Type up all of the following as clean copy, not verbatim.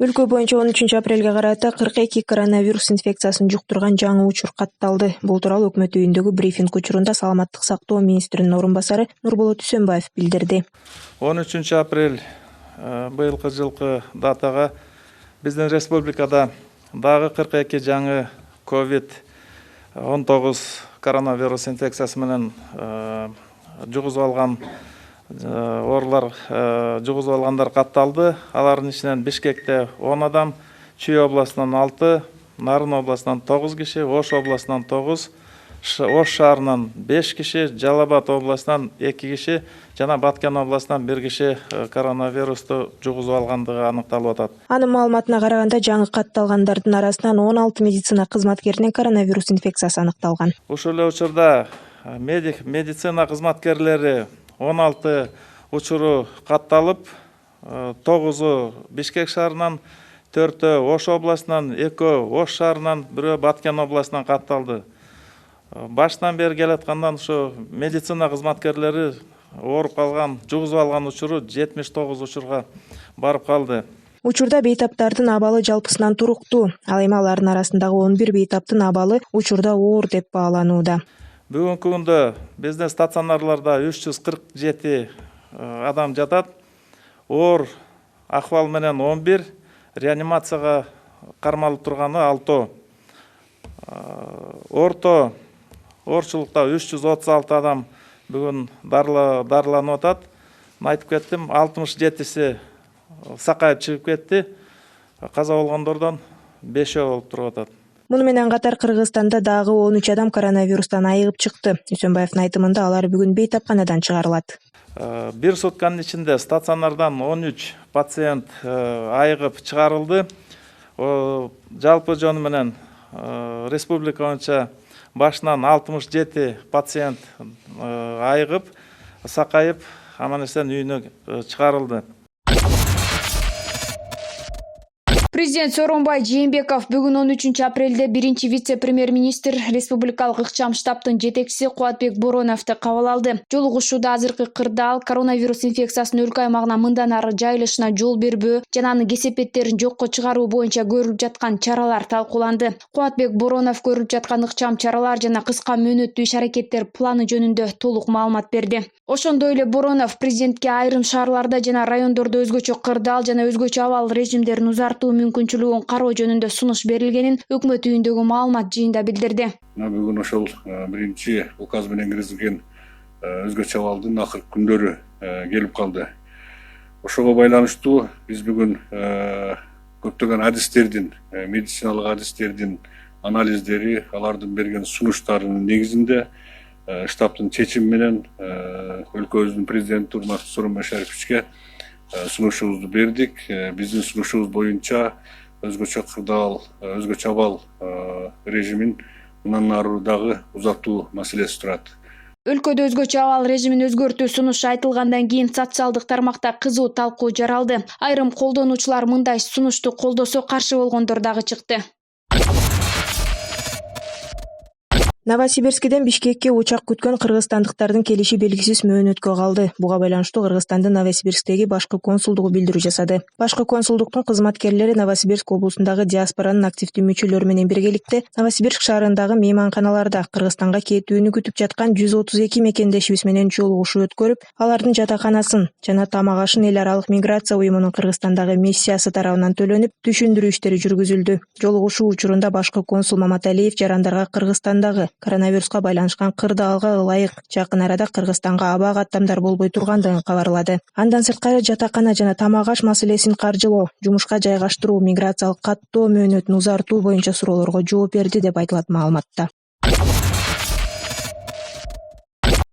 Өлкө боюнча 13 апрелге карата 42 коронавирус инфекциясын жуктурган жаңы учур катталды. Бул тууралуу өкмөт үйүндөгү брифинг учурунда Саламаттык сактоо министринин орун басары Нурболот Үсөнбаев билдирди. 13 апрель быйылкы жылкы датага биздин республикада дагы 42 жаңы COVID-19 коронавирус инфекциясы менен жугузуп алган оорулар жугузуп алгандар катталды. Алардын ичинен Бишкекте 10 адам, Чүй областынан 6, Нарын областынан 9 киши, Ош областынан 9, Ош шаарынан 5 киши, Жалал Абад областынан 2 киши жана Баткен областынан 1 киши коронавирусту жугузуп алгандыгы аныкталып атат. Анын маалыматына караганда жаңы катталгандардын арасынан 16 медицина кызматкеринин коронавирус инфекциясы аныкталган. Ушул эле учурда медицина кызматкерлери 16 учуру катталып, 9-у Бишкек шаарынан, 4-өө Ош областынан, 2-өө Ош шаарынан, 1-өө Баткен областынан катталды. Баштан бери келаткандан ушу медицина кызматкерлери ооруп калган, жугузуп алган учуру 79 учурга барып калды. Учурда бейтаптардын абалы жалпысынан туруктуу, ал эми алардын арасындагы 11 бейтаптын абалы учурда оор деп бааланууда. Бүгүнкү күндө биздин стационарларда 347 адам жатат. Оор акыбал менен 11, реанимацияга кармалып турганы 6. Орто оорчулукта 336 адам бүгүн дарыланып атат. Айтып кеттим, 67си сакайып чыгып кетти. Каза болгондордон 5 болуп туруп атат. Муну менен катар Кыргызстанда дагы 13 адам коронавирустан айыгып чыкты. Үсөнбаевдин айтымында алар бүгүн бейтапканадан чыгарылат. Бир сутканын ичинде стационардан 13 пациент айыгып чыгарылды. Жалпы жөнү менен республика боюнча башынан 67 пациент айыгып, сакайып, аман-эсен үйүнө чыгарылды. Президент Сооронбай Жээнбеков бүгүн 13 апрелде биринчи вице-премьер-министр республикалык ыкчам штабтын жетекчиси Кубатбек Бороновду кабыл алды. Жолугушууда азыркы кырдаал, коронавирус инфекциясынын өлкө аймагына мындан ары жайылышына жол бербөө жана анын кесепеттерин жокко чыгаруу боюнча көрүлүп жаткан чаралар талкууланды. Кубатбек Боронов көрүлүп жаткан ыкчам чаралар жана кыска мөөнөттүү иш-аракеттер планы жөнүндө толук маалымат берди. Ошондой эле Боронов президентке айрым шаарларда жана райондордо өзгөчө кырдаал жана өзгөчө абал режимдерин узартуу мүмкүнчүлүгүн кароо жөнүндө сунуш берилгенин өкмөт үйүндөгү маалымат жыйында билдирди. Бүгүн ошол биринчи указ менен киргизилген өзгөчө абалдын акыркы күндөрү келип калды. Ошого байланыштуу биз бүгүн көптөгөн адистердин, медициналык адистердин анализдери, алардын берген сунуштарынын негизинде штабтын чечими менен өлкөбүздүн президенти урматтуу Сооронбай Шариповичке сунушубузду бердик. Биздин сунушубуз боюнча өзгөчө кырдаал, өзгөчө абал режимин мындан ары дагы узартуу маселеси турат. Өлкөдө өзгөчө абал режимин өзгөртүү сунушу айтылгандан кийин социалдык тармакта кызуу талкуу жаралды. Айрым колдонуучулар мындай сунушту колдосо каршы болгондор дагы чыкты. Новосибирскиден Бишкекке учак күткөн кыргызстандыктардын келиши белгисиз мөөнөткө калды. Буга байланыштуу Кыргызстандын Новосибирсктеги башкы консулдугу билдирүү жасады. Башкы консулдуктун кызматкерлери Новосибирск облусундагы диаспоранын активдүү мүчөлөрү менен биргеликте Новосибирск шаарындагы мейманканаларда Кыргызстанга кетүүнү күтүп жаткан 132 мекендешибиз менен жолугушуу өткөрүп, алардын жатаканасын жана тамак ашын эл аралык миграция уюмунун Кыргызстандагы миссиясы тарабынан төлөнүп, түшүндүрүү иштери жүргүзүлдү. Жолугушуу учурунда башкы консул Маматалиев жарандарга Кыргызстандагы коронавируска байланышкан кырдаалга ылайык жакын арада Кыргызстанга аба каттамдар болбой тургандыгын кабарлады. Андан сырткары жатакана жана тамак аш маселесин каржылоо, жумушка жайгаштыруу, миграциялык каттоо мөөнөтүн узартуу боюнча суроолорго жооп берди деп айтылат маалыматта.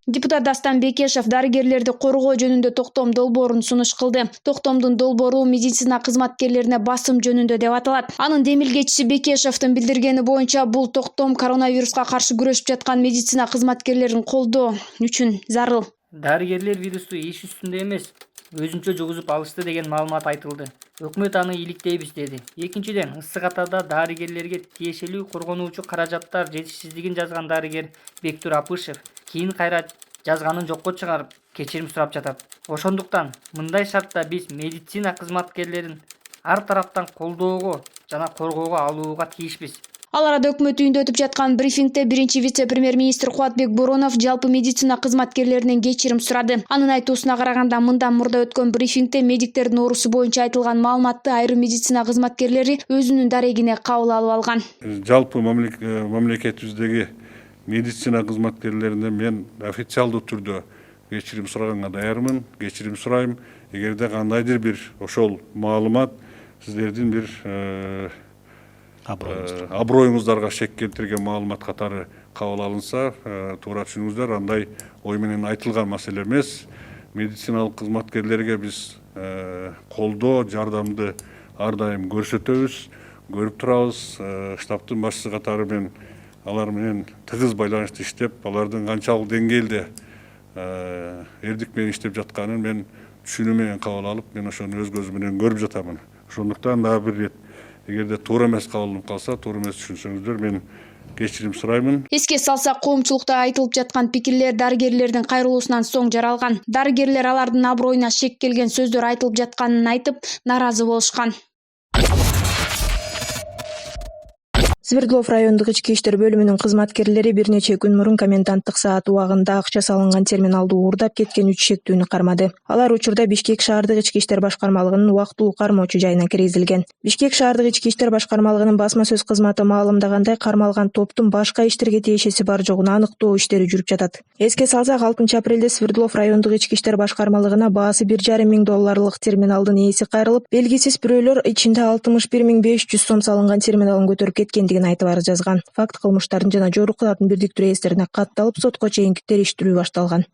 Депутат Дастан Бекешев дарыгерлерди коргоо жөнүндө токтом долбоорун сунуш кылды. Токтомдун долбоору медицина кызматкерлерине басым жөнүндө деп аталат. Анын демилгечиси Бекешевдин билдиргени боюнча бул токтом коронавируска каршы күрөшүп жаткан медицина кызматкерлерин колдоо үчүн зарыл. Дарыгерлер вирусту иш үстүндө эмес, өзүнчө жугузуп алышты деген маалымат айтылды. Өкмөт аны иликтейбиз деди. Экинчиден, ысык атада дарыгерлерге тиешелүү коргонуучу каражаттар жетишсиздигин жазган дарыгер Бектур Апышев кийин кайра жазганын жокко чыгарып, кечирим сурап жатат. Ошондуктан мындай шартта биз медицина кызматкерлерин ар тараптан колдоого жана коргоого алууга тийишпиз. Ал арада өкмөт үйүндө өтүп жаткан брифингде биринчи вице-премьер-министр Кубатбек Боронов жалпы медицина кызматкерлеринен кечирим сурады. Анын айтуусуна караганда, мындан мурда өткөн брифингде медиктердин оорусу боюнча айтылган маалыматты айрым медицина кызматкерлери өзүнүн дарегине кабыл алып алган. Жалпы мамлекетибиздеги медицина кызматкерлеринен мен официалдуу түрдө кечирим сураганга даярмын, кечирим сурайм. Эгерде кандайдыр бир ошол маалымат сиздердин бир аброюңуздарга шек келтирген маалымат катары кабыл алынса, туура түшүнүңүздөр, андай ой менен айтылган маселе эмес. Медициналык кызматкерлерге биз колдоо, жардамды ар дайым көрсөтөбүз, көрүп турабыз. Штабтын башчысы катары мен алар менен тыгыз байланышта иштеп, алардын канчалык деңгээлде эрдик менен иштеп жатканын мен түшүнүү менен кабыл алып, мен ошону өз көзүм менен көрүп жатамын. Ошондуктан дагы бир рет, эгерде туура эмес кабыл алынып калса, туура эмес түшүнсөңүздөр, мен кечирим сураймын. Эске салсак, коомчулукта айтылып жаткан пикирлер дарыгерлердин кайрылуусунан соң жаралган. Дарыгерлер алардын аброюна шек келген сөздөр айтылып жатканын айтып, нааразы болушкан. Свердлов райондук ички иштер бөлүмүнүн кызматкерлери бир нече күн мурун коменданттык саат убагында акча салынган терминалды уурдап кеткен 3 шектүүнү кармады. Алар учурда Бишкек шаардык ички иштер башкармалыгынын убактылуу кармоочу жайына киргизилген. Бишкек шаардык ички иштер башкармалыгынын басма сөз кызматы маалымдагандай, кармалган топтун башка иштерге тиешеси бар жогун аныктоо иштери жүрүп жатат. Эске салсак, 6 апрелде Свердлов райондук ички иштер башкармалыгына баасы $1,5 миң терминалдын ээси кайрылып, белгисиз бирөөлөр ичинде 61.500 сом салынган терминалын көтөрүп кеткендигин айтып арыз жазган. Факт кылмыштардын жана жорукулардын бирдиктүү реестерине катталып, сотко чейинки териштирүү башталган.